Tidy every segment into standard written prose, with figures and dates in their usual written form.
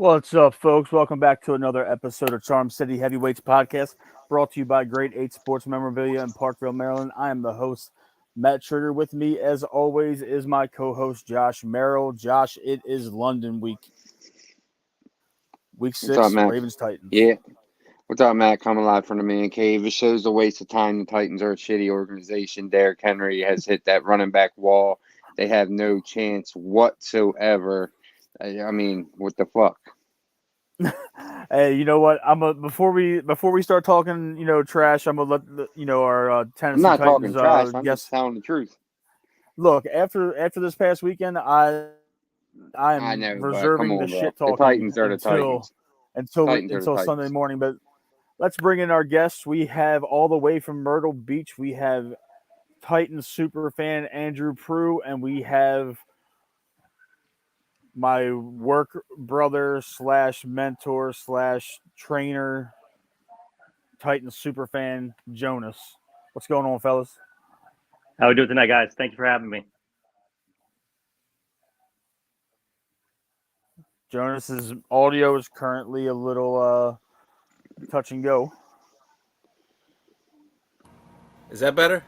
What's up, folks? Welcome back to another episode of Charm City Heavyweights Podcast, brought to you by Grade 8 Sports Memorabilia in Parkville, Maryland. I am the host, Matt Schroeder. With me, as always, is my co-host, Josh Merrill. Josh, it is London week. Week What's up, 6, Matt? Ravens-Titans. Yeah. What's up, Matt? Coming live from the man cave. It shows a waste of time. The Titans are a shitty organization. Derrick Henry has hit that running back wall. They have no chance whatsoever. I mean, what the fuck? Hey, you know what? Before we start talking, trash. I'm gonna let our I'm Tennessee not talking Titans trash. I'm guess. just telling the truth. Look, after this past weekend, I I am know, but come reserving the on, bro. shit The talking Titans are the until Titans. until Titans are the until Sunday Titans. morning. But let's bring in our guests. We have all the way from Myrtle Beach. We have Titans super fan Andrew Prue, and we have my work brother slash mentor slash trainer Titans super fan Jonas. What's going on, fellas? How we doing tonight, guys? Thank you for having me. Jonas's audio is currently a little touch and go. Is that better?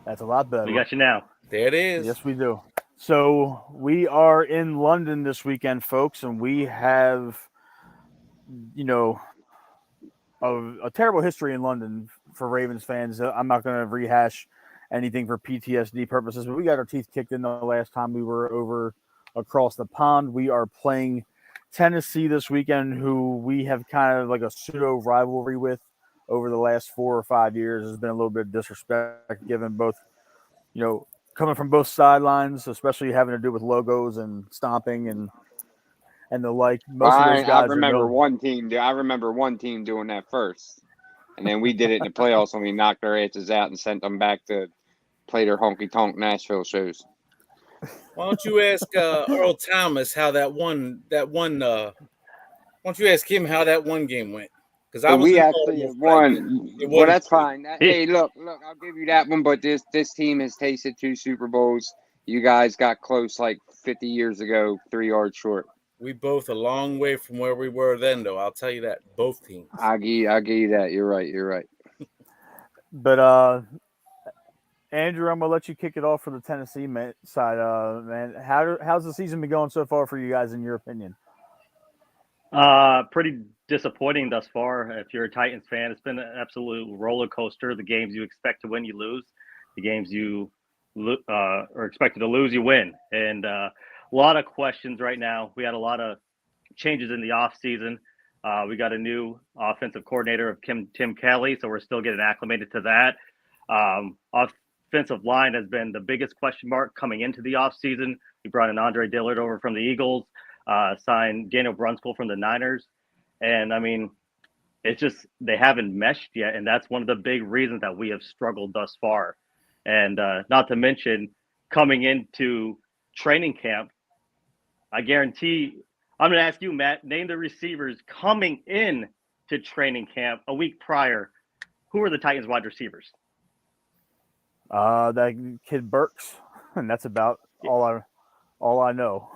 That's a lot better. We got you now. There it is. Yes, we do. So we are in London this weekend, folks, and we have, a terrible history in London for Ravens fans. I'm not going to rehash anything for PTSD purposes, but we got our teeth kicked in the last time we were over across the pond. We are playing Tennessee this weekend, who we have kind of like a pseudo rivalry with over the last 4 or 5 years. There's been a little bit of disrespect given both, coming from both sidelines, especially having to do with logos and stomping and the like. Most of those I guys remember one team. I remember one team doing that first, and then we did it in the playoffs, and we knocked their asses out and sent them back to play their honky tonk Nashville shows. Why don't you ask Earl Thomas how that one? Why don't you ask him how that one game went? Because I was we involved actually most won. It Well, that's wasn't- fine. Hey, look, I'll give you that one. But this team has tasted 2 Super Bowls. You guys got close like 50 years ago, 3 yards short. We both a long way from where we were then, though. I'll tell you that. Both teams. I'll give you that. You're right. But Andrew, I'm gonna let you kick it off for the Tennessee side. Man, how's the season been going so far for you guys, in your opinion? Pretty disappointing thus far. If you're a Titans fan, it's been an absolute roller coaster. The games you expect to win, you lose. The games you are expected to lose, you win. And a lot of questions right now. We had a lot of changes in the offseason. We got a new offensive coordinator of Tim Kelly, so we're still getting acclimated to that. Offensive line has been the biggest question mark coming into the offseason. We brought in Andre Dillard over from the Eagles, signed Daniel Brunskill from the Niners. And I mean, it's just they haven't meshed yet. And that's one of the big reasons that we have struggled thus far. And not to mention, coming into training camp, I guarantee I'm going to ask you, Matt, name the receivers coming in to training camp a week prior. Who are the Titans wide receivers? That kid Burks, and that's about all I know.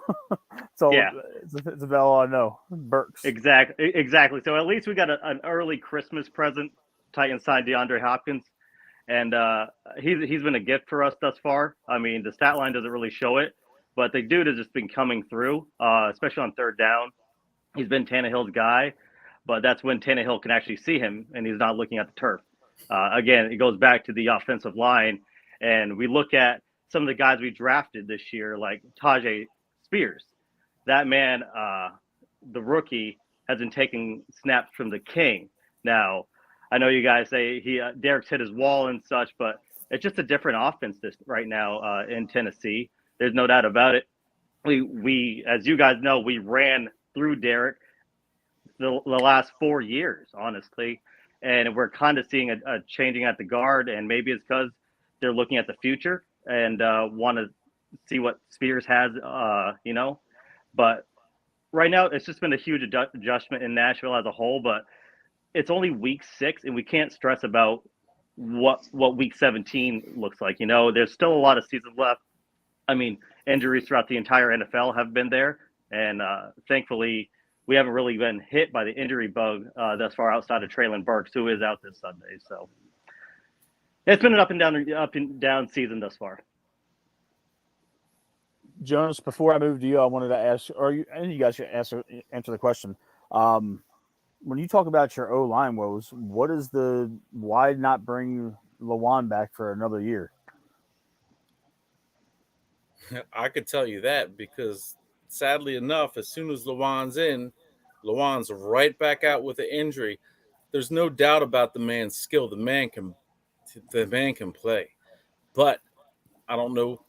It's about all I know. Burks. Exactly. So at least we got an early Christmas present. Titans signed DeAndre Hopkins, and he's been a gift for us thus far. I mean, the stat line doesn't really show it, but the dude has just been coming through, especially on third down. He's been Tannehill's guy, but that's when Tannehill can actually see him, and he's not looking at the turf. Again, it goes back to the offensive line, and we look at some of the guys we drafted this year, like Tajay Spears. That man, the rookie, has been taking snaps from the king. Now, I know you guys say Derrick's hit his wall and such, but it's just a different offense right now in Tennessee. There's no doubt about it. We, as you guys know, we ran through Derrick the last 4 years, honestly, and we're kind of seeing a changing at the guard, and maybe it's because they're looking at the future and want to see what Spears has, But right now, it's just been a huge adjustment in Nashville as a whole. But it's only week 6, and we can't stress about what week 17 looks like. There's still a lot of season left. I mean, injuries throughout the entire NFL have been there, and thankfully, we haven't really been hit by the injury bug thus far outside of Traylon Burks, who is out this Sunday. So it's been an up and down season thus far. Jonas, before I move to you, I wanted to ask, and you guys should answer the question. When you talk about your O-line woes, why not bring Lawan back for another year? I could tell you that because sadly enough, as soon as Lawan's in, Lawan's right back out with an injury. There's no doubt about the man's skill. The man can play. But I don't know.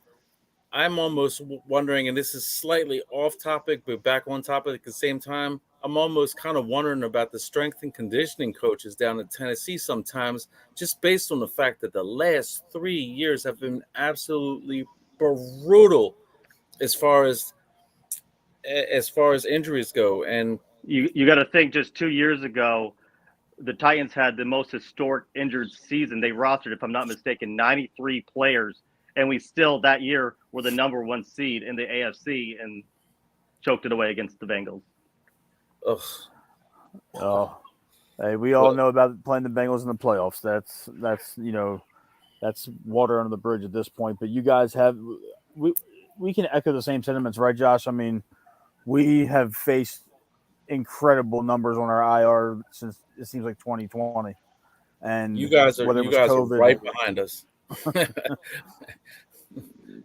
I'm almost wondering, and this is slightly off topic, but back on topic at the same time, I'm almost kind of wondering about the strength and conditioning coaches down in Tennessee sometimes, just based on the fact that the last 3 years have been absolutely brutal as far as injuries go. And you got to think, just 2 years ago, the Titans had the most historic injured season. They rostered, if I'm not mistaken, 93 players, and we still that year were the number 1 seed in the AFC and choked it away against the Bengals. ugh. Oh, hey, we all know about playing the Bengals in the playoffs. That's that's water under the bridge at this point. But you guys we can echo the same sentiments, right, Josh? I mean, we have faced incredible numbers on our IR since it seems like 2020, and You guys are COVID, right behind us.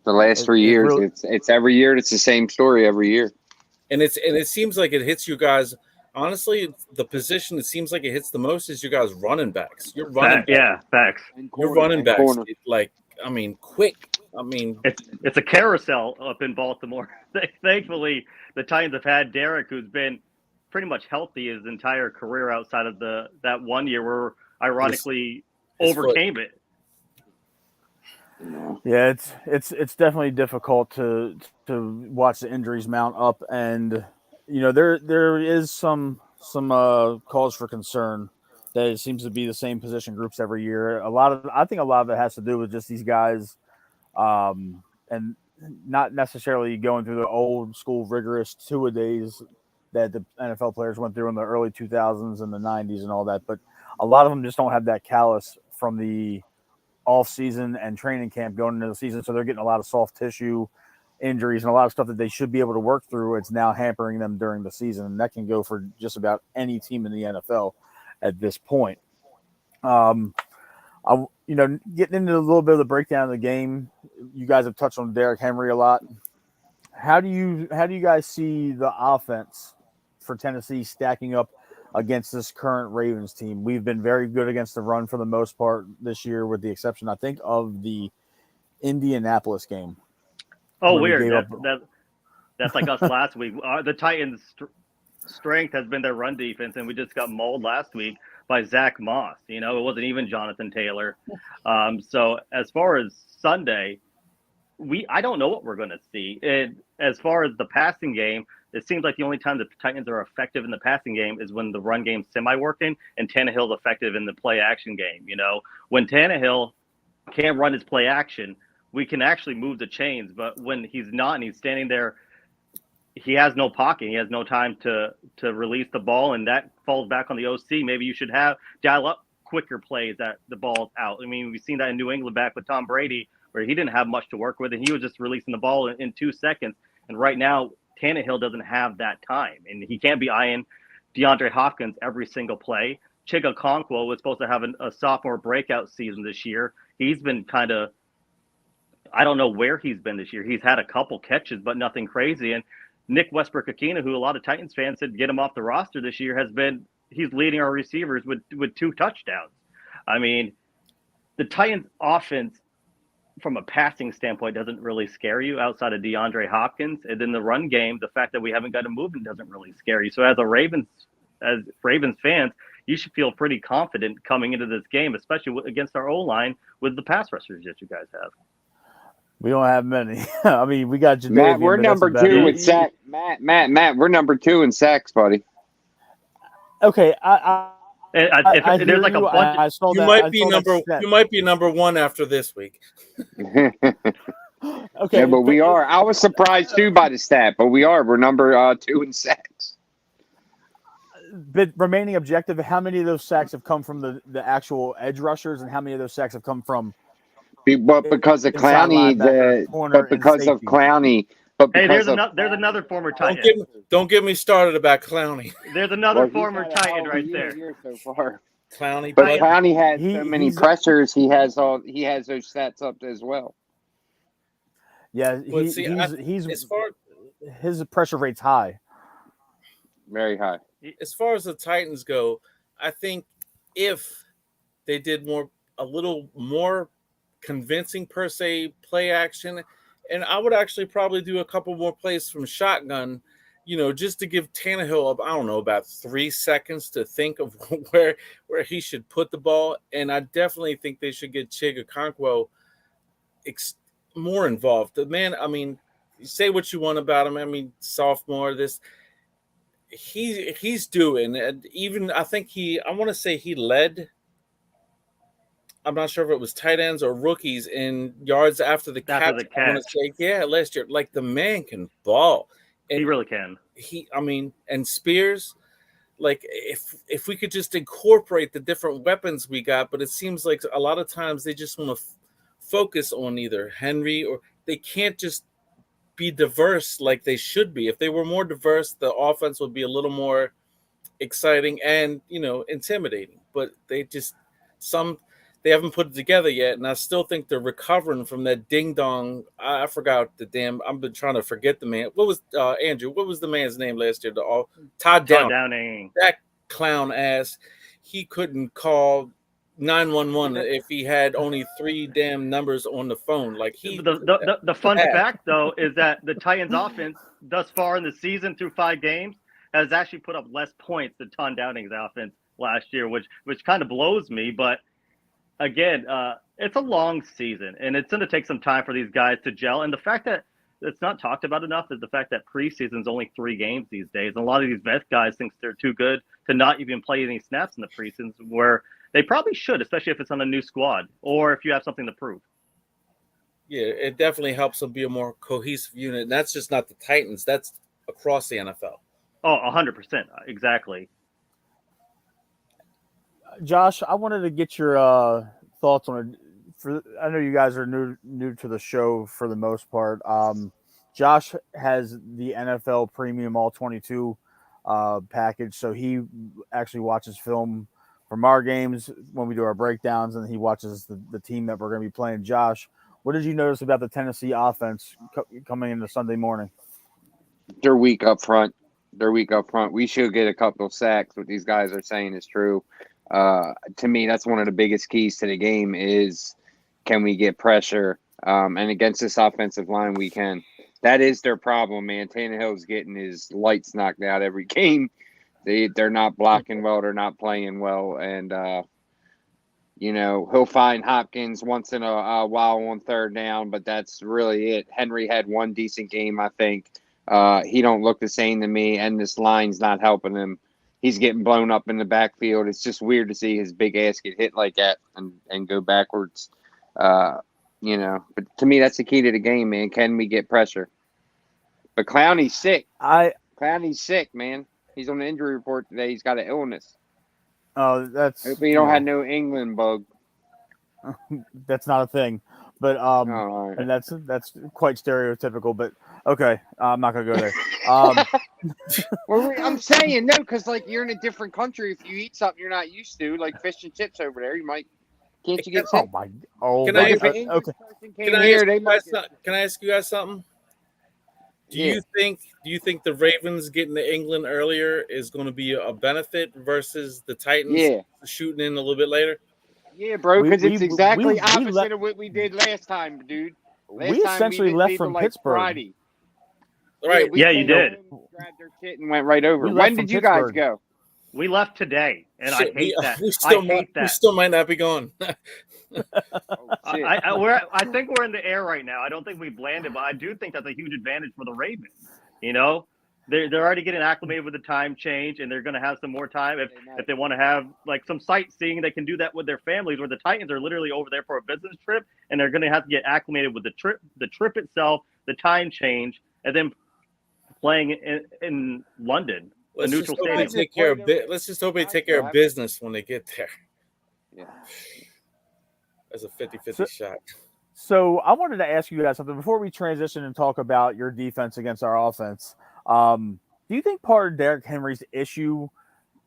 The last 3 years, it's every year. It's the same story every year. And it seems like it hits you guys. Honestly, the position it seems like it hits the most is you guys running backs. You're running back. Yeah, facts. You're running backs. Corner. Quick. I mean, It's a carousel up in Baltimore. Thankfully, the Titans have had Derek, who's been pretty much healthy his entire career outside of that 1 year where ironically overcame it. Yeah, it's definitely difficult to watch the injuries mount up, and there is some cause for concern that it seems to be the same position groups every year. I think a lot of it has to do with just these guys, and not necessarily going through the old school rigorous two-a-days that the NFL players went through in the early 2000s and the 90s and all that, but a lot of them just don't have that callus from the off season and training camp going into the season. So they're getting a lot of soft tissue injuries and a lot of stuff that they should be able to work through. It's now hampering them during the season. And that can go for just about any team in the NFL at this point. Getting into a little bit of the breakdown of the game, you guys have touched on Derrick Henry a lot. How do you guys see the offense for Tennessee stacking up against this current Ravens team? We've been very good against the run for the most part this year, with the exception, I think, of the Indianapolis game. Oh, weird. That's like us last week. The Titans' strength has been their run defense, and we just got mauled last week by Zach Moss. It wasn't even Jonathan Taylor. So as far as Sunday, I don't know what we're going to see. As far as the passing game, it seems like the only time the Titans are effective in the passing game is when the run game's semi-working and Tannehill's effective in the play-action game. When Tannehill can't run his play-action, we can actually move the chains. But when he's not and he's standing there, he has no pocket. He has no time to release the ball, and that falls back on the OC. Maybe you should dial up quicker plays that the ball's out. I mean, we've seen that in New England back with Tom Brady, where he didn't have much to work with, and he was just releasing the ball in 2 seconds. And right now, Tannehill doesn't have that time, and he can't be eyeing DeAndre Hopkins every single play. Chig Okonkwo was supposed to have a sophomore breakout season this year. He's been I don't know where he's been this year. He's had a couple catches, but nothing crazy. And Nick Westbrook-Akina, who a lot of Titans fans said get him off the roster this year, he's leading our receivers with 2 touchdowns. I mean, the Titans offense, from a passing standpoint, doesn't really scare you outside of DeAndre Hopkins. And then the run game, the fact that we haven't got a movement doesn't really scare you. So as Ravens fans, you should feel pretty confident coming into this game, especially against our O-line with the pass rushers that you guys have. We don't have many. I mean, we got Jadavian, Matt, we're number 2 with sacks. Matt, we're number 2 in sacks, buddy. Okay, There's like a bunch. You might be number 1 after this week. Okay, yeah, but we are. I was surprised too by the stat, but we are. We're number 2 in sacks. but remaining objective, how many of those sacks have come from the actual edge rushers, and how many of those sacks have come from But because of inside Clowney, linebacker, corner, but because and of safety? Clowney, but Hey, because there's another former Don't Titan. get me started about Clowney. There's another well, he's former had a hell Titan of a right year there. here so far. Clowney, But Titan- Clowney has so many he's pressures. He has those stats up as well. yeah. But see, He's as far his pressure rate's high. Very high. as far as the Titans go, I think if they did a little more convincing per se play action, and I would actually probably do a couple more plays from shotgun, just to give Tannehill, I don't know, about 3 seconds to think of where he should put the ball. And I definitely think they should get Chig Okonkwo more involved. The man, I mean, say what you want about him. I mean, sophomore, he's doing, and even I think I want to say he led. I'm not sure if it was tight ends or rookies in yards after the catch. I want to say, yeah, last year. Like, the man can ball. And he really can. And Spears, like, if we could just incorporate the different weapons we got, but it seems like a lot of times they just want to focus on either Henry, or they can't just be diverse like they should be. If they were more diverse, the offense would be a little more exciting and, intimidating. But they haven't put it together yet, and I still think they're recovering from that ding dong. I forgot I've been trying to forget the man. What was Andrew? What was the man's name last year? Todd Downing. That clown ass. He couldn't call 911 if he had only 3 damn numbers on the phone. Like, the fun fact though is that the Titans offense thus far in the season through 5 games has actually put up less points than Todd Downing's offense last year, which kind of blows me, but. Again, it's a long season, and it's going to take some time for these guys to gel. And the fact that it's not talked about enough is the fact that preseason is only 3 games these days. And a lot of these vet guys think they're too good to not even play any snaps in the preseason, where they probably should, especially if it's on a new squad or if you have something to prove. Yeah, it definitely helps them be a more cohesive unit. And that's just not the Titans. That's across the NFL. Oh, 100%. Exactly. Josh, I wanted to get your thoughts on it. I know you guys are new to the show for the most part. Josh has the NFL Premium All 22 package, so he actually watches film from our games when we do our breakdowns, and he watches the team that we're going to be playing. Josh, what did you notice about the Tennessee offense coming into Sunday morning? They're weak up front. We should get a couple of sacks. What these guys are saying is true. To me, that's one of the biggest keys to the game is, can we get pressure? And against this offensive line, we can. That is their problem, man. Tannehill's getting his lights knocked out every game. They're not blocking well. They're not playing well. And, he'll find Hopkins once in a while on 3rd down, but that's really it. Henry had 1 decent game, I think. He don't look the same to me, and this line's not helping him. He's getting blown up in the backfield. It's just weird to see his big ass get hit like that and go backwards. But to me, that's the key to the game, man. Can we get pressure? But Clowney's sick. Clowney's sick, man. He's on the injury report today. He's got an illness. Oh, that's. Hopefully you don't have no England bug. That's not a thing, but right. and that's quite stereotypical. But okay, I'm not gonna go there. Well, I'm saying no, because you're in a different country. If you eat something you're not used to, like fish and chips over there, can't you get sick? Can I ask you guys something? Do you think the Ravens getting to England earlier is going to be a benefit versus the Titans shooting in a little bit later? Yeah, bro, because it's exactly opposite of what we did last time, dude. We essentially left from Pittsburgh. Friday. Right. Yeah, you did. Grabbed their shit and went right over. When did you guys go? We left today, and I hate that. We still might not be going. I think we're in the air right now. I don't think we've landed, but I do think that's a huge advantage for the Ravens. They're already getting acclimated with the time change, and they're going to have some more time if they want to have some sightseeing. They can do that with their families. Where the Titans are literally over there for a business trip, and they're going to have to get acclimated with the trip itself, the time change, and then playing in London. Let's just neutral hope they stadium. take care of Let's just hope they take care of business when they get there. Yeah. That's a 50-50 So- shot. So I wanted to ask you guys something before we transition and talk about your defense against our offense. Do you think part of Derrick Henry's issue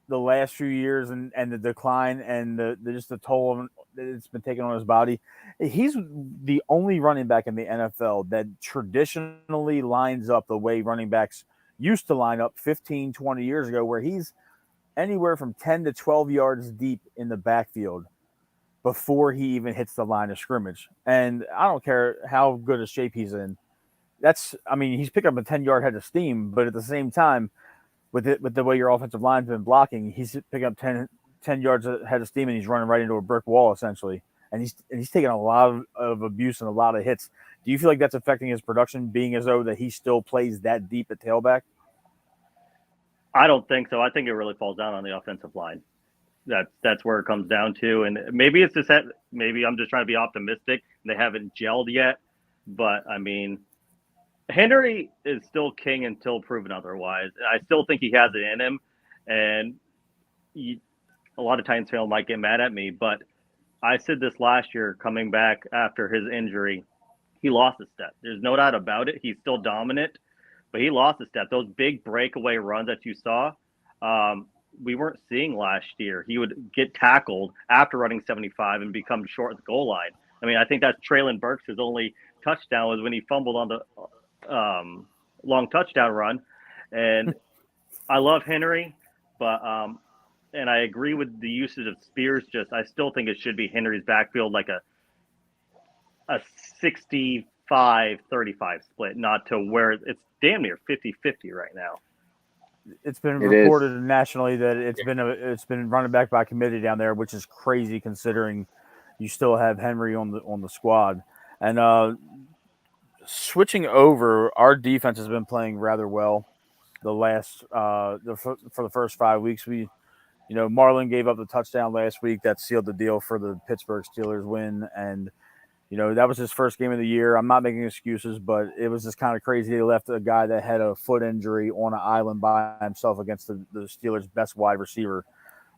the last few years and the decline and just the toll that it's been taken on his body, he's the only running back in the NFL that traditionally lines up the way running backs used to line up 15, 20 years ago, where he's anywhere from 10 to 12 yards deep in the backfield before he even hits the line of scrimmage. And I don't care how good a shape he's in. He's picking up a 10-yard head of steam, but at the same time, with the way your offensive line's been blocking, he's picking up 10 yards ahead of steam, and he's running right into a brick wall essentially. And he's taking a lot of abuse and a lot of hits. Do you feel like that's affecting his production, being as though that he still plays that deep at tailback? I don't think so. I think it really falls down on the offensive line. That's where it comes down to. And maybe it's just that maybe I'm just trying to be optimistic. They haven't gelled yet. But, I mean, Henry is still king until proven otherwise. I still think he has it in him. And a lot of Titans fans might get mad at me. But I said this last year coming back after his injury. He lost a step. There's no doubt about it. He's still dominant. But he lost a step. Those big breakaway runs that you saw, we weren't seeing last year. He would get tackled after running 75 and become short at the goal line. I mean, I think that's Traylon Burks' only touchdown was when he fumbled on the long touchdown run. And I love Henry, but and I agree with the usage of Spears. Just I still think it should be Henry's backfield like a 65-35 split, not to where it's damn near 50-50 right now. It's been reported nationally that it's been running back by committee down there, which is crazy considering you still have Henry on the squad. And switching over, our defense has been playing rather well the last for the first 5 weeks. Marlon gave up the touchdown last week that sealed the deal for the Pittsburgh Steelers win, and that was his first game of the year. I'm not making excuses, but it was just kind of crazy. They left a guy that had a foot injury on an island by himself against the Steelers' best wide receiver.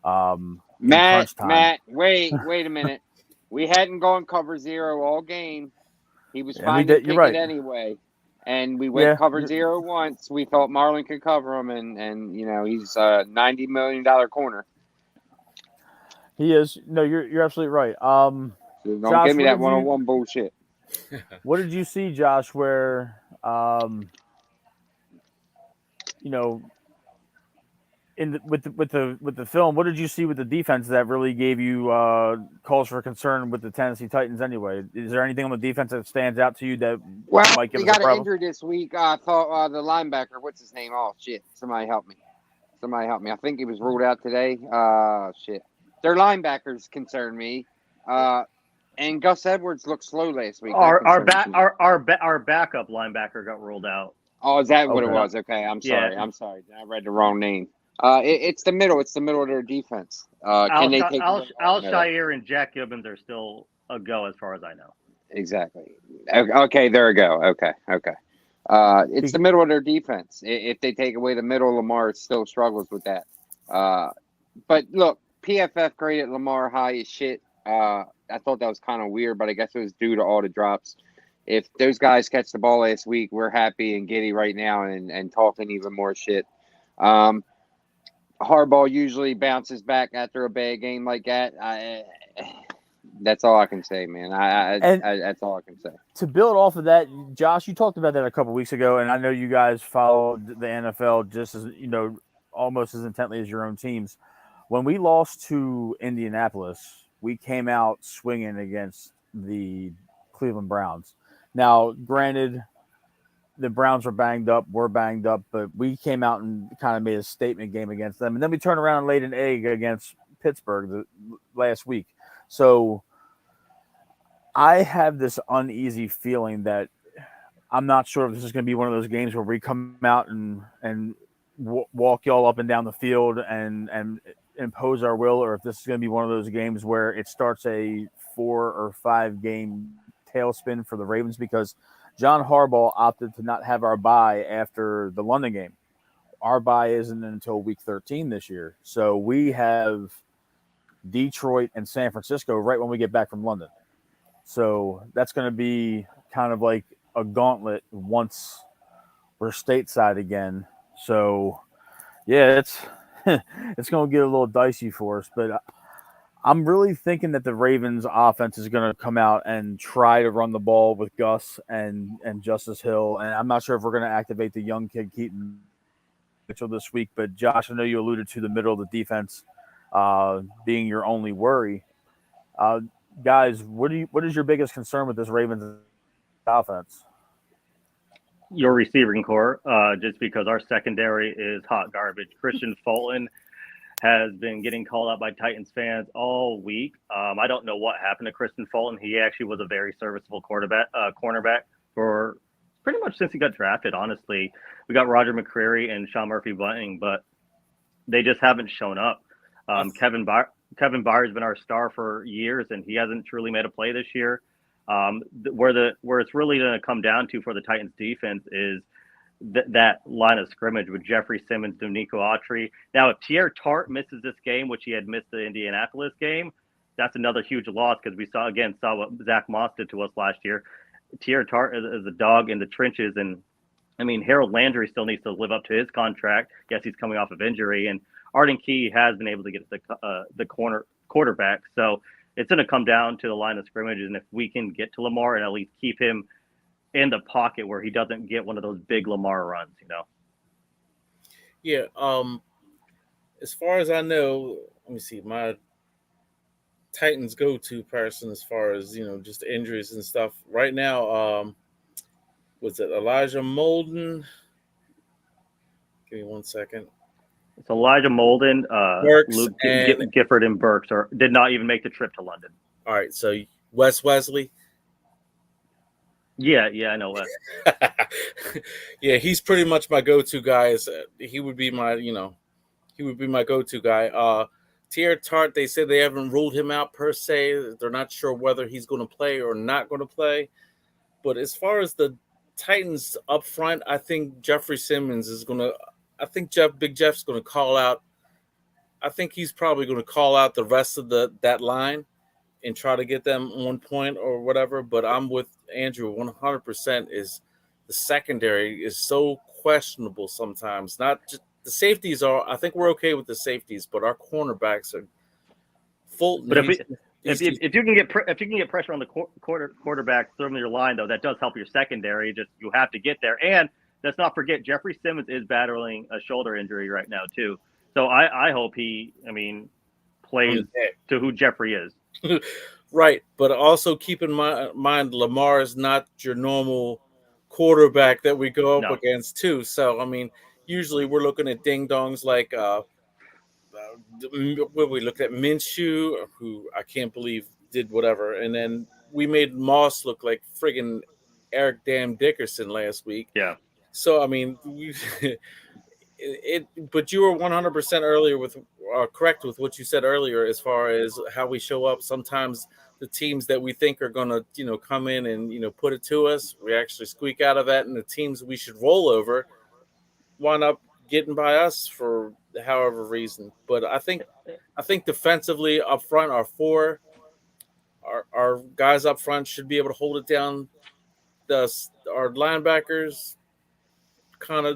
Matt, wait a minute. We hadn't gone cover zero all game. He was fine to kick it anyway. And we went cover zero once. We thought Marlon could cover him, and he's a $90 million corner. He is. No, you're absolutely right. Don't Josh, give me that one-on-one bullshit. What did you see, Josh, where, with the film, what did you see with the defense that really gave you cause for concern with the Tennessee Titans anyway? Is there anything on the defense that stands out to you that might give us a problem? They got an injury this week. I thought the linebacker, what's his name? Oh, shit. Somebody help me. I think he was ruled out today. Shit. Their linebackers concern me. And Gus Edwards looked slow last week. Our backup linebacker got ruled out. Oh, is that what it was? Okay, I'm sorry. Yeah. I'm sorry. I read the wrong name. It's the middle. It's the middle of their defense. Al-Shaair and Jack Gibbons are still a go as far as I know. Exactly. Okay, there we go. Okay. It's the middle of their defense. If they take away the middle, Lamar still struggles with that. But look, PFF graded Lamar high as shit. I thought that was kind of weird, but I guess it was due to all the drops. If those guys catch the ball last week, we're happy and giddy right now and talking even more shit. Harbaugh usually bounces back after a bad game like that. That's all I can say, man. That's all I can say. To build off of that, Josh, you talked about that a couple weeks ago, and I know you guys followed the NFL just as almost as intently as your own teams. When we lost to Indianapolis, we came out swinging against the Cleveland Browns. Now, granted, the Browns were banged up, but we came out and kind of made a statement game against them. And then we turned around and laid an egg against Pittsburgh last week. So I have this uneasy feeling that I'm not sure if this is going to be one of those games where we come out and walk y'all up and down the field and impose our will, or if this is going to be one of those games where it starts a 4 or 5 game tailspin for the Ravens, because John Harbaugh opted to not have our bye after the London game. our bye isn't until week 13 this year. So we have Detroit and San Francisco right when we get back from London. So that's going to be kind of like a gauntlet once we're stateside again. So yeah, it's it's going to get a little dicey for us, but I'm really thinking that the Ravens offense is going to come out and try to run the ball with Gus and Justice Hill. And I'm not sure if we're going to activate the young kid Keaton Mitchell this week, but Josh, I know you alluded to the middle of the defense being your only worry. Guys, what is your biggest concern with this Ravens offense? Your receiving core, just because our secondary is hot garbage. Christian Fulton has been getting called out by Titans fans all week. I don't know what happened to Christian Fulton. He actually was a very serviceable cornerback for pretty much since he got drafted, honestly. We got Roger McCreary and Sean Murphy-Bunting, but they just haven't shown up. Kevin Byard has been our star for years, and he hasn't truly made a play this year. Where it's really going to come down to for the Titans defense is that line of scrimmage with Jeffrey Simmons, Denico Autry. Now, if Teair Tart misses this game, which he had missed the Indianapolis game, that's another huge loss because we saw what Zach Moss did to us last year. Teair Tart is a dog in the trenches, and I mean, Harold Landry still needs to live up to his contract. Yes, he's coming off of injury, and Arden Key has been able to get the quarterback. So it's going to come down to the line of scrimmage, and if we can get to Lamar and at least keep him in the pocket where he doesn't get one of those big Lamar runs, Yeah. As far as I know, let me see, my Titans go-to person as far as, just injuries and stuff. Right now, was it Elijah Molden? Give me 1 second. It's Elijah Molden, Luke and Gifford, and Burks did not even make the trip to London. All right, so Wes Wesley. Yeah, I know Wes. Yeah, he's pretty much my go-to guy. He would be my, go-to guy. Teair Tart, they say they haven't ruled him out per se. They're not sure whether he's going to play or not going to play. But as far as the Titans up front, I think Jeffrey Simmons is going to. I think Big Jeff's going to call out. I think he's probably going to call out the rest of that line and try to get them on point or whatever. But I'm with Andrew 100%. Is the secondary is so questionable sometimes. Not just the safeties are. I think we're okay with the safeties, but our cornerbacks are full. But if you can get pressure on the quarterback from your line, though, that does help your secondary. Just you have to get there. And let's not forget, Jeffrey Simmons is battling a shoulder injury right now too. So I hope he, plays to who Jeffrey is. Right, but also keep in mind Lamar is not your normal quarterback that we go up against too. So usually we're looking at ding dongs like when we looked at Minshew, who I can't believe did whatever, and then we made Moss look like friggin' Eric Damn Dickerson last week. Yeah. So but you were 100% earlier correct with what you said earlier as far as how we show up. Sometimes the teams that we think are going to come in and put it to us, we actually squeak out of that, and the teams we should roll over wind up getting by us for however reason. But I think defensively up front, our guys up front should be able to hold it down. Our linebackers,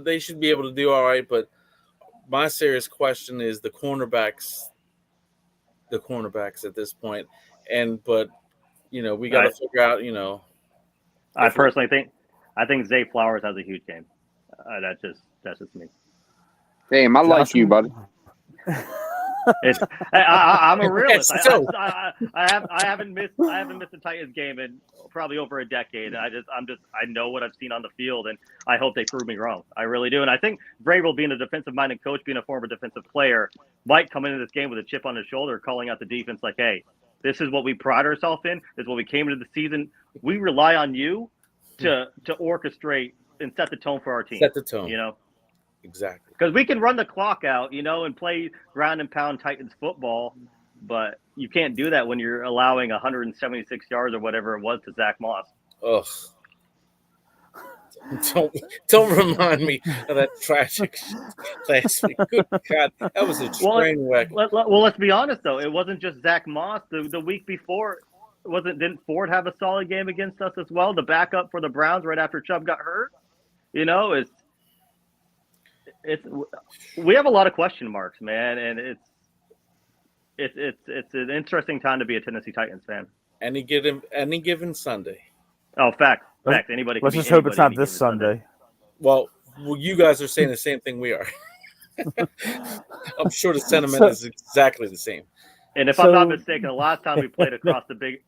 they should be able to do all right, but my serious question is the cornerbacks at this point. But we got to figure out, I personally think Zay Flowers has a huge game. That's just me. Damn, I like you, buddy. I'm a realist. I haven't missed a Titans game in probably over a decade. I know what I've seen on the field, and I hope they prove me wrong. I really do. And I think Vrabel, being a defensive-minded coach, being a former defensive player, might come into this game with a chip on his shoulder, calling out the defense like, "Hey, this is what we pride ourselves in. This is what we came into the season. We rely on you to orchestrate and set the tone for our team. Set the tone. Exactly. Because we can run the clock out, and play ground and pound Titans football, but you can't do that when you're allowing 176 yards or whatever it was to Zach Moss. Ugh. Don't remind me of that tragic last week. Good God, that was a train wreck. Let's be honest though. It wasn't just Zach Moss. The week before, didn't Ford have a solid game against us as well? The backup for the Browns right after Chubb got hurt. You know, we have a lot of question marks, man, and it's an interesting time to be a Tennessee Titans fan. Any given Sunday. Oh, fact. Anybody. Let's just hope it's not this Sunday. Well, you guys are saying the same thing we are. I'm sure the sentiment is exactly the same. And if I'm not mistaken, the last time we played across the big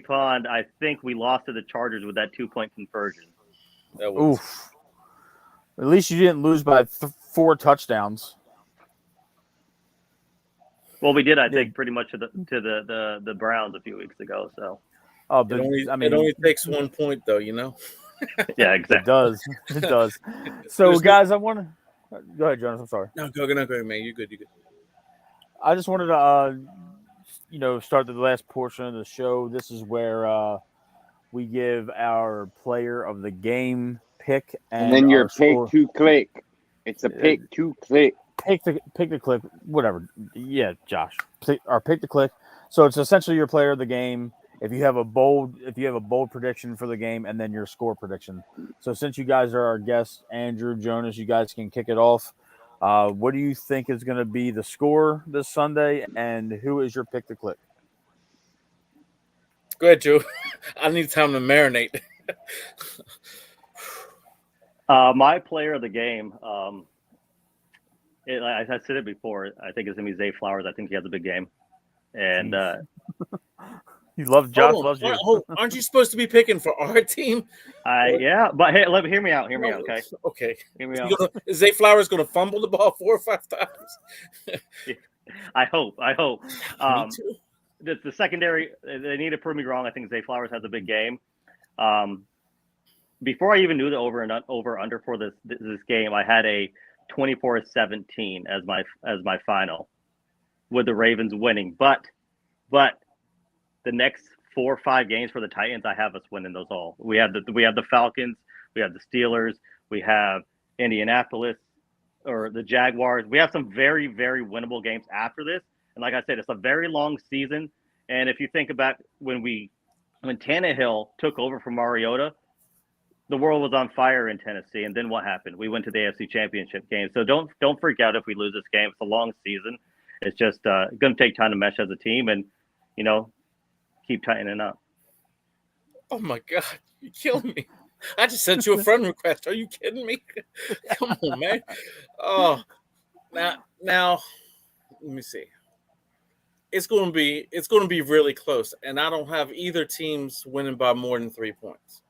pond, I think we lost to the Chargers with that 2-point conversion. Oof. At least you didn't lose by 4 touchdowns. Well, we did, I think, pretty much to the Browns a few weeks ago. So, it only takes 1 point, though, you know. Yeah, exactly. It does. So, guys, I want to go ahead, Jonas. I'm sorry. No, go ahead, man. You're good. I just wanted to, start the last portion of the show. This is where we give our player of the game pick, and then your pick to click. It's a pick to click. Pick the click, whatever. Yeah, Josh. Pick the click. So it's essentially your player of the game. If you have a bold prediction for the game, and then your score prediction. So since you guys are our guests, Andrew, Jonas, you guys can kick it off. What do you think is going to be the score this Sunday, and who is your pick to click? Go ahead, Joe. I need time to marinate. My player of the game. I said it before. I think it's going to be Zay Flowers. I think he has a big game. And you love Josh loves you. Aren't you supposed to be picking for our team? Yeah, but hey, hear me out. Okay. Okay. Hear me out. Is Zay Flowers going to fumble the ball 4 or 5 times? I hope. Me too. The secondary, they need to prove me wrong. I think Zay Flowers has a big game. Before I even knew the over under for this game, I had a 24-17 as my final, with the Ravens winning. But the next 4 or 5 games for the Titans, I have us winning those all. We have the Falcons, we have the Steelers, we have Indianapolis or the Jaguars. We have some very, very winnable games after this. And like I said, it's a very long season. And if you think about when Tannehill took over from Mariota, the world was on fire in Tennessee. And then what happened? We went to the AFC Championship game. So don't freak out if we lose this game. It's a long season. It's just going to take time to mesh as a team and, keep tightening up. Oh, my God. You're killing me. I just sent you a friend request. Are you kidding me? Come on, man. Oh, now, let me see. It's going to be really close, and I don't have either teams winning by more than 3 points.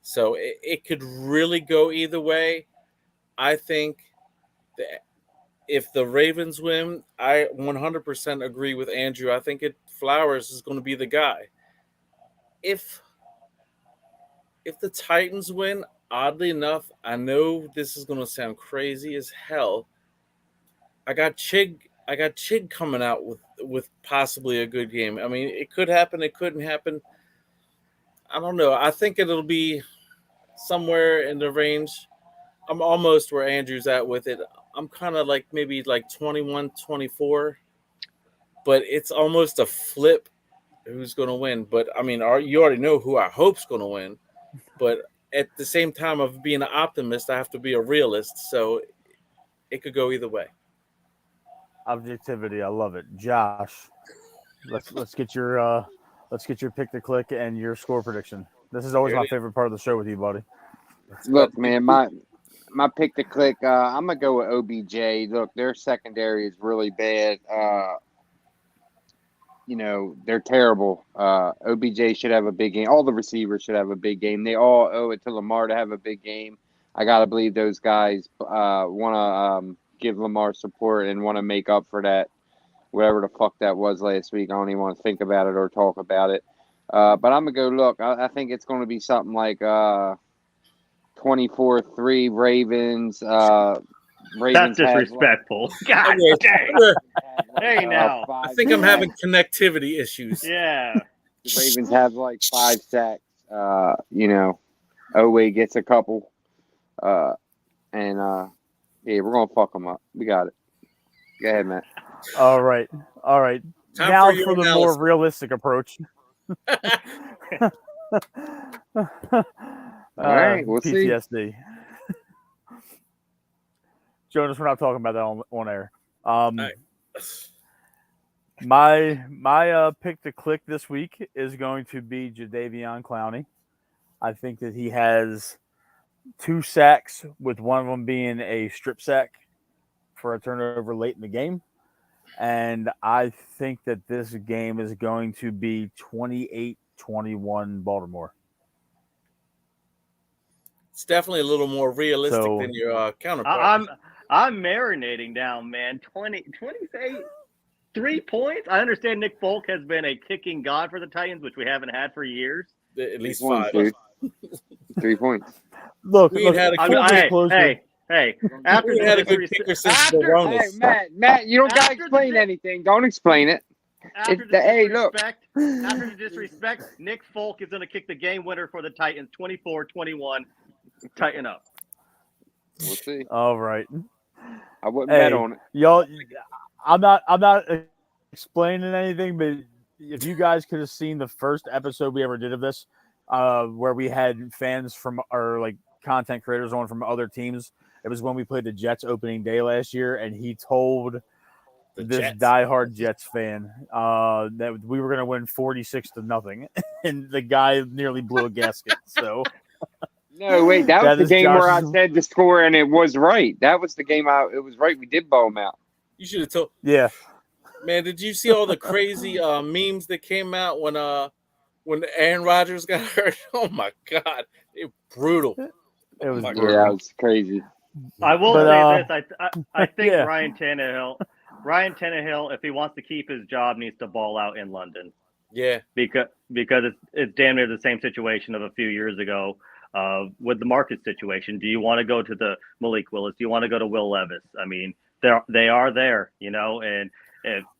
So it could really go either way. I think that if the Ravens win, I 100% agree with Andrew. I think Flowers is going to be the guy. If the Titans win, oddly enough, I know this is going to sound crazy as hell. I got Chig coming out with possibly a good game. I mean, it could happen. It couldn't happen. I don't know. I think it'll be somewhere in the range. I'm almost where Andrew's at with it. I'm kind of like maybe like 21-24, but it's almost a flip who's going to win. But, I mean, you already know who I hope's going to win. But at the same time of being an optimist, I have to be a realist. So it could go either way. Objectivity, I love it. Josh, let's get your pick to click and your score prediction. This is always my favorite part of the show with you, buddy. Look, man, my pick to click. I'm gonna go with OBJ. Look, their secondary is really bad. They're terrible. OBJ should have a big game. All the receivers should have a big game. They all owe it to Lamar to have a big game. I gotta believe those guys want to give Lamar support and want to make up for that, whatever the fuck that was last week. I don't even want to think about it or talk about it. But I'm going to go look. I think it's going to be something like 24-3 Ravens. That's disrespectful. God dang. Hey, now. I think I'm having connectivity issues. Yeah. The Ravens have like 5 sacks. You know, Oweh gets a couple. And yeah, we're gonna fuck them up. We got it. Go ahead, Matt. All right. Time Now for your for the analysis. more realistic approach. All right, we'll see. PTSD. Jonas, we're not talking about that on air. right. My pick to click this week is going to be Jadeveon Clowney. I think that he has 2 sacks, with one of them being a strip sack for a turnover late in the game. And I think that this game is going to be 28-21 Baltimore. It's definitely a little more realistic So- than your counterpart. I'm marinating down, man. 28, 3 points. I understand Nick Folk has been a kicking god for the Titans, which we haven't had for years. At least 3 points, 5. dude. 3 points. Look, We ain't had a I Full mean, hey. After We the had a good disrespect, kicker since the Ronas. Hey, Matt, you don't gotta After the explain di- anything. Don't explain it. after the Hey, look. disrespect, Nick Folk is going to kick the game winner for the Titans, 24-21. Tighten up. We'll see. all right. I wouldn't Hey. bet on it. Y'all, I'm not explaining anything, but if you guys could have seen the first episode we ever did of this, where we had fans from our like content creators on from other teams, it was when we played the Jets opening day last year, and he told The this Jets. diehard Jets fan that we were going to win 46-0, and the guy nearly blew a gasket. So No, wait, that That was the is game where I Josh's- said the score and it was right. That was the game it was right. We did bow them out. You should have told. yeah, Man, did you see all the crazy memes that came out when Aaron Rodgers got hurt? Oh my God, it brutal. it was my Yeah, brutal. that was crazy. I will But, say this. I think yeah. Ryan Tannehill, if he wants to keep his job, needs to ball out in London Yeah, because it's damn near the same situation of a few years ago with the market situation. Do you want to go to the Malik Willis? Do you want to go to Will Levis? I mean, they are there, you know, and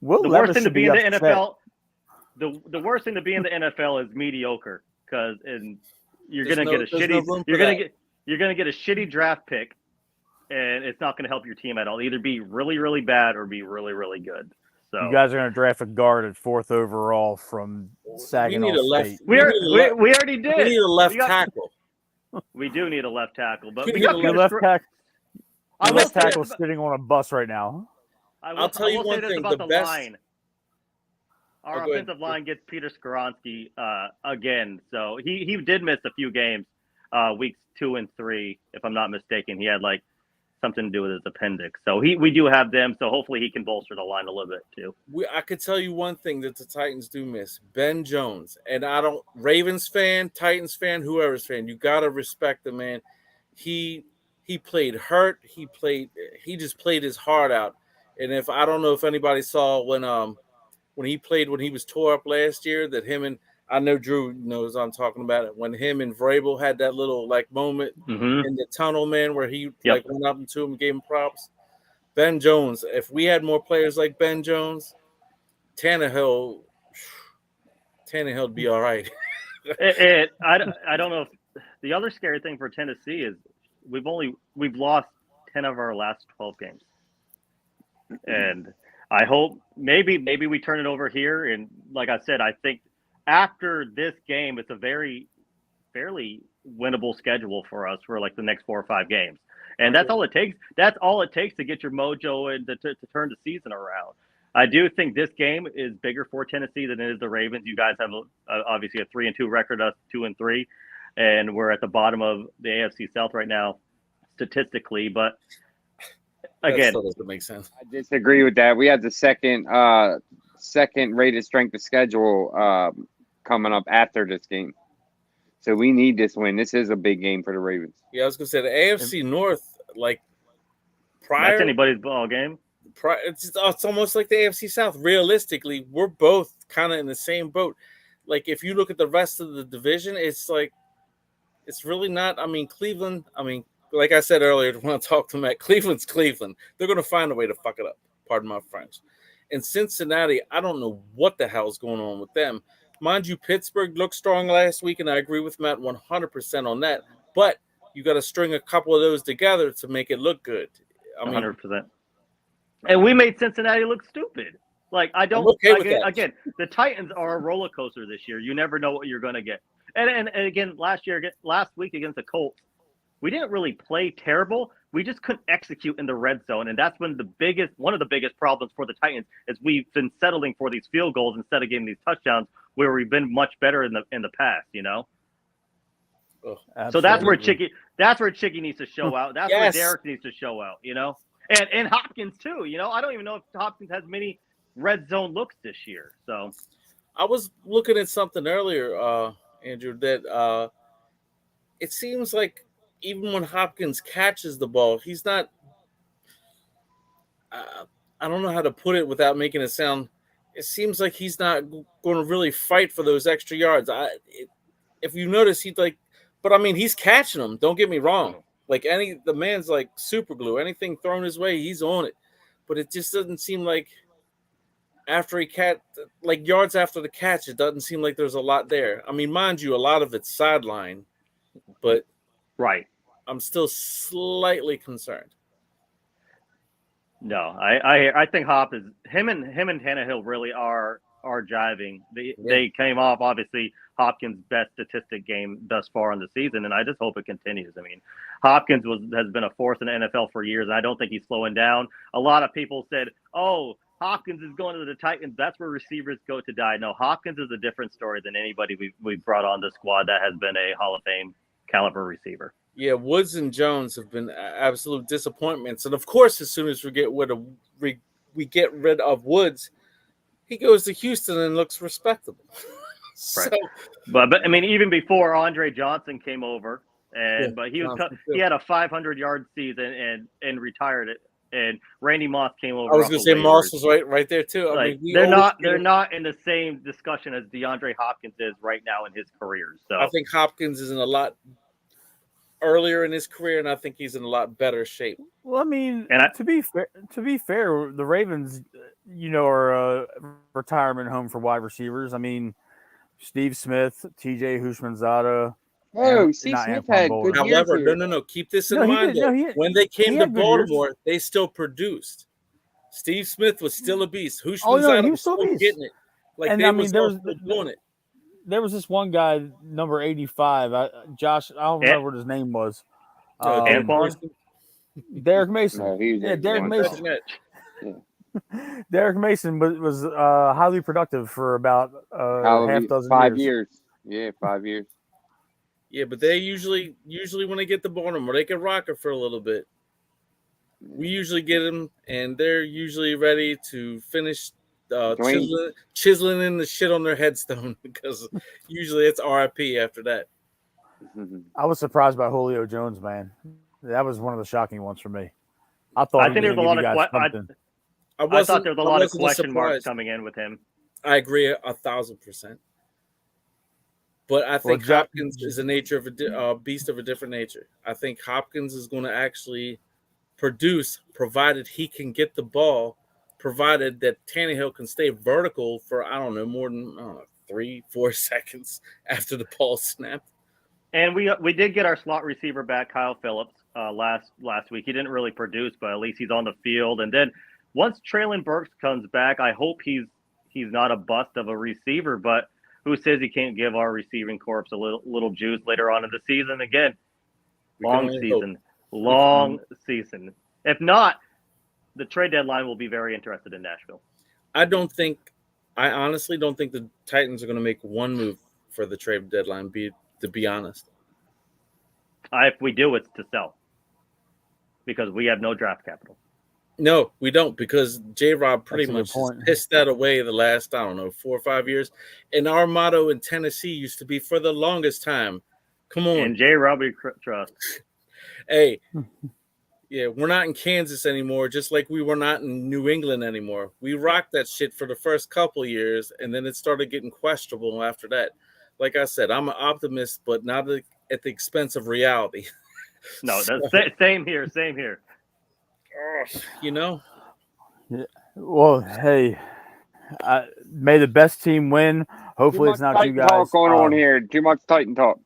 Will the Levis worst thing to should be in the upset. NFL, the worst thing to be in the NFL is mediocre because you're There's gonna no- get a there's shitty no room for you're gonna that. get a shitty draft pick, and it's not gonna help your team at all. Either be really really bad or be really really good. So You guys are going to draft a guard at 4th overall from Saginaw need a left- State. we already did. we need a left We got- tackle. We do need a left tackle, but We we need got a Your Peter left Skr- tackle. I Your will left say tackle this is sitting on a bus right now. I'll tell you I will one say this thing, about the the best- line. Our Oh, go ahead. offensive line gets Peter Skoronski again. So he did miss a few games, weeks 2 and 3, if I'm not mistaken. He had like something to do with his appendix. So we do have them. So hopefully he can bolster the line a little bit too. I could tell you one thing that the Titans do miss: Ben Jones. And I don't, Ravens fan, Titans fan, whoever's fan, you gotta respect the man. He played hurt. He just played his heart out. And if I don't know if anybody saw when he played when he was tore up last year, that him and I know Drew knows I'm talking about it. When him and Vrabel had that little like moment Mm-hmm. in the tunnel, man, where he Yep. like went up to him and gave him props. Ben Jones, if we had more players like Ben Jones, Tannehill'd be all right. I don't know if the other scary thing for Tennessee is we've lost 10 of our last 12 games. And I hope maybe we turn it over here. And like I said, I think after this game, it's a fairly winnable schedule for us for like the next 4 or 5 games. And that's all it takes. That's all it takes to get your mojo and to turn the season around. I do think this game is bigger for Tennessee than it is the Ravens. You guys have obviously a 3-2 record, us 2-3, and we're at the bottom of the AFC South right now, statistically. But That again, still doesn't make sense. I disagree with that. We had the second rated strength of schedule coming up after this game. So we need this win. This is a big game for the Ravens. Yeah, I was gonna say the AFC North, like prior, that's anybody's ball game. it's almost like the AFC South. Realistically, we're both kind of in the same boat. Like if you look at the rest of the division, it's like it's really not. I mean, Cleveland. I mean, like I said earlier when I talked to Matt, Cleveland's Cleveland. They're gonna find a way to fuck it up. Pardon my French. And Cincinnati, I don't know what the hell's going on with them, Mind you, Pittsburgh looked strong last week, and I agree with Matt 100% on that. But you got to string a couple of those together to make it look good. I mean, 100%. And we made Cincinnati look stupid. Like, I don't. okay with that. Again, the Titans are a roller coaster this year. You never know what you're going to get. And again, last week against the Colts, we didn't really play terrible. We just couldn't execute in the red zone, and that's when one of the biggest problems for the Titans is we've been settling for these field goals instead of getting these touchdowns, where we've been much better in the past. oh, So that's where Absolutely. Chicky needs to show out. That's Yes. where Derek needs to show out. And Hopkins too. I don't even know if Hopkins has many red zone looks this year. So I was looking at something earlier, Andrew, that it seems like even when Hopkins catches the ball, he's not. I don't know how to put it without making it sound. It seems like he's not going to really fight for those extra yards. If you notice, but I mean, he's catching them. Don't get me wrong. Like the man's like super glue. Anything thrown his way, he's on it. But it just doesn't seem like after yards after the catch, it doesn't seem like there's a lot there. I mean, mind you, a lot of it's sideline, but right. I'm still slightly concerned. No, I think Hop is him and Tannehill really are jiving. They came off obviously Hopkins' best statistic game thus far in the season, and I just hope it continues. I mean, Hopkins has been a force in the NFL for years, and I don't think he's slowing down. A lot of people said, "Oh, Hopkins is going to the Titans. That's where receivers go to die." No, Hopkins is a different story than anybody we've brought on the squad that has been a Hall of Fame caliber receiver. Yeah, Woods and Jones have been absolute disappointments, and of course, as soon as we get rid of Woods, he goes to Houston and looks respectable. Right. But I mean, even before Andre Johnson came over, but he had a 500-yard season and retired it. And Randy Moss came over. I was going to say Moss was right there too. Like, they're not in the same discussion as DeAndre Hopkins is right now in his career. So I think Hopkins is in a lot earlier in his career, and I think he's in a lot better shape. Well, I mean, to be fair, the Ravens, are a retirement home for wide receivers. I mean, Steve Smith, T.J. Houshmandzadeh. Oh, Steve Smith had good years. However, no. Keep this in mind. When they came to Baltimore, they still produced. Steve Smith was still a beast. Houshmandzadeh was still getting it. Like, and they doing it. There was this one guy, number 85. Josh, I don't remember what his name was. Derek Mason. No, Derek Mason. Derek Mason was highly productive for about half dozen 5 years. Yeah, 5 years. Yeah, but they usually when they get the Baltimore, they can rock it for a little bit. We usually get them, and they're usually ready to finish chiseling in the shit on their headstone, because usually it's RIP after that. I was surprised by Julio Jones, man. That was one of the shocking ones for me. I think there's a lot of I thought there was a lot of question marks coming in with him. I agree 1,000%. But I think Hopkins is a nature of a beast of a different nature. I think Hopkins is going to actually produce, provided he can get the ball, provided that Tannehill can stay vertical for, more than 3-4 seconds after the ball snapped. And we did get our slot receiver back, Kyle Phillips, last week. He didn't really produce, but at least he's on the field. And then once Traylon Burks comes back, I hope he's not a bust of a receiver, but who says he can't give our receiving corps a little juice later on in the season? Again, long season. If not, the trade deadline will be very interested in Nashville. I honestly don't think the Titans are going to make one move for the trade deadline, to be honest. If we do, it's to sell, because we have no draft capital. No, we don't, because J-Rob pretty much pissed that away the last, 4 or 5 years. And our motto in Tennessee used to be, for the longest time, come on. And J-Rob we trust. Hey, yeah, we're not in Kansas anymore, just like we were not in New England anymore. We rocked that shit for the first couple of years, and then it started getting questionable after that. Like I said, I'm an optimist, but not at the expense of reality. No, same here. Yeah. Well, hey, may the best team win. Hopefully, it's not you Titan guys. talk going on here. Too much Titan talk.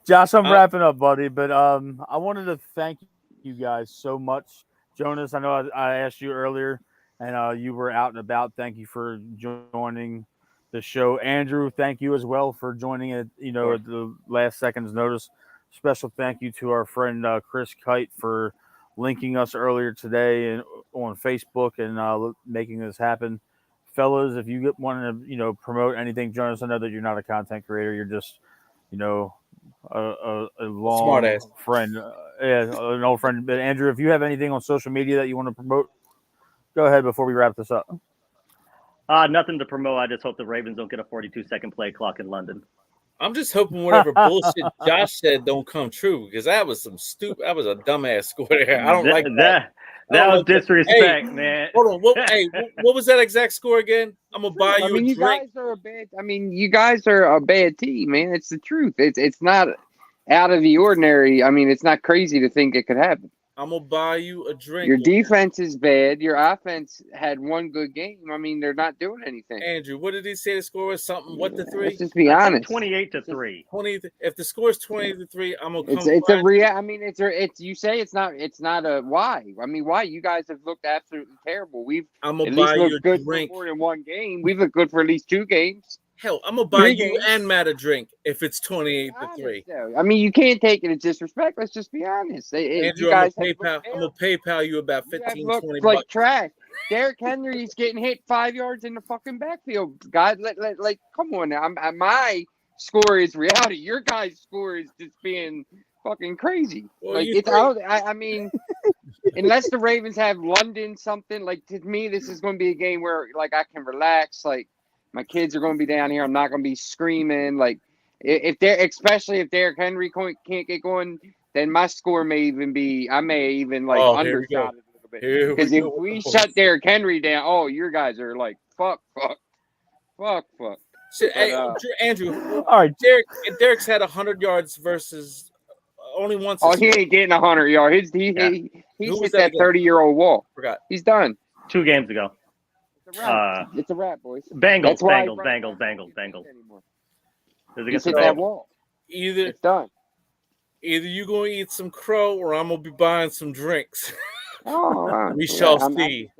Josh, I'm wrapping up, buddy, but I wanted to thank you guys so much. Jonas, I know I asked you earlier, and you were out and about. Thank you for joining the show. Andrew, thank you as well for joining it. At the last second's notice. Special thank you to our friend Chris Kite for linking us earlier today and on Facebook and making this happen. Fellas, if you want to, promote anything, Jonas, I know that you're not a content creator. You're just, a long Smart ass friend, an old friend. But Andrew, if you have anything on social media that you want to promote, go ahead before we wrap this up. Nothing to promote. I just hope the Ravens don't get a 42-second play clock in London. I'm just hoping whatever bullshit Josh said don't come true because that was that was a dumbass score there. I don't like that. That was disrespect, hey, man. Hold on. What was that exact score again? I'm gonna buy you a drink. You guys are a bad team, man. It's the truth. It's not out of the ordinary. I mean, it's not crazy to think it could happen. I'm gonna buy you a drink. Your defense is bad. Your offense had one good game. I mean, they're not doing anything. Andrew, what did he say the score was? Something? What to 3? Let's just be honest. 28-3. 20. If the score is 20-3, I'm gonna come. It's a real. I mean, it's. You say it's not. It's not a why. I mean, why? You guys have looked absolutely terrible. I'm at gonna least buy you looked a good drink. for more than one game. We've looked good for at least 2 games. Hell, I'm gonna buy 3 you games. and Matt a drink if it's 28-3. I mean, you can't take it as disrespect. Let's just be honest. Andrew, You guys I'm gonna PayPal you about 15, 20 like bucks. trash. Derrick Henry's getting hit 5 yards in the fucking backfield. God, like, come on now. My score is reality. Your guys' score is just being fucking crazy. Well, like, it's out. I mean, unless the Ravens have London something, like, to me, this is going to be a game where, like, I can relax. Like, my kids are going to be down here. I'm not going to be screaming. Like, especially if Derrick Henry can't get going, then my score may even be. I may even undershot it a little bit. Because if we shut Derrick Henry down, your guys are like fuck. Shit, hey, Andrew. All right, Derek's had 100 yards versus only once. He ain't getting 100 yards. He hit that 30-year-old wall. Forgot. He's done. 2 games ago. It's a wrap, boys. Bengals. He's hit that wall. It's done. Either you gonna eat some crow or I'm gonna be buying some drinks. We shall see.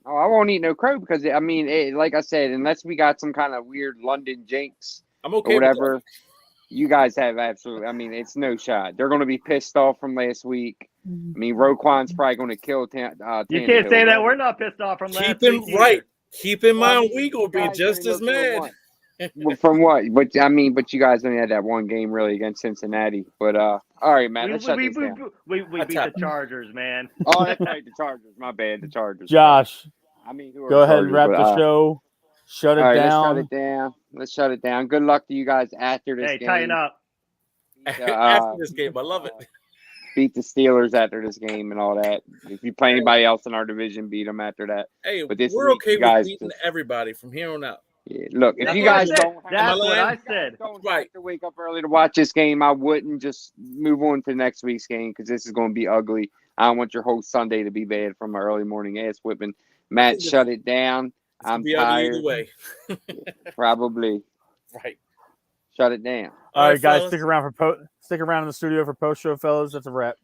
I won't eat no crow because I mean, like I said, unless we got some kind of weird London jinx, I'm okay. Or whatever. You guys have absolutely. I mean, it's no shot. They're going to be pissed off from last week. I mean, Roquan's probably going to kill. You can't say that. We're not pissed off from last week. Keep in mind, we gonna be just as mad. Well, from what? But you guys only had that one game really against Cincinnati. But all right, man. Let's shut this down. We beat the Chargers, man. Oh, that's right, the Chargers. My bad, the Chargers. Josh, go ahead and wrap the show. Shut it down. Let's shut it down. Good luck to you guys after this game. Hey, tighten up. After this game, I love it. Beat the Steelers after this game and all that. If you play anybody else in our division, beat them after that. Hey, but this we're okay with beating just, everybody from here on out. Yeah, look, if you guys don't have to wake up early to watch this game, I wouldn't just move on to next week's game because this is going to be ugly. I don't want your whole Sunday to be bad from an early morning ass whipping. Matt, shut it down. I'm tired. Either way. Probably. Right. Shut it down. All right, guys, stick around in the studio for post show, fellas. That's a wrap.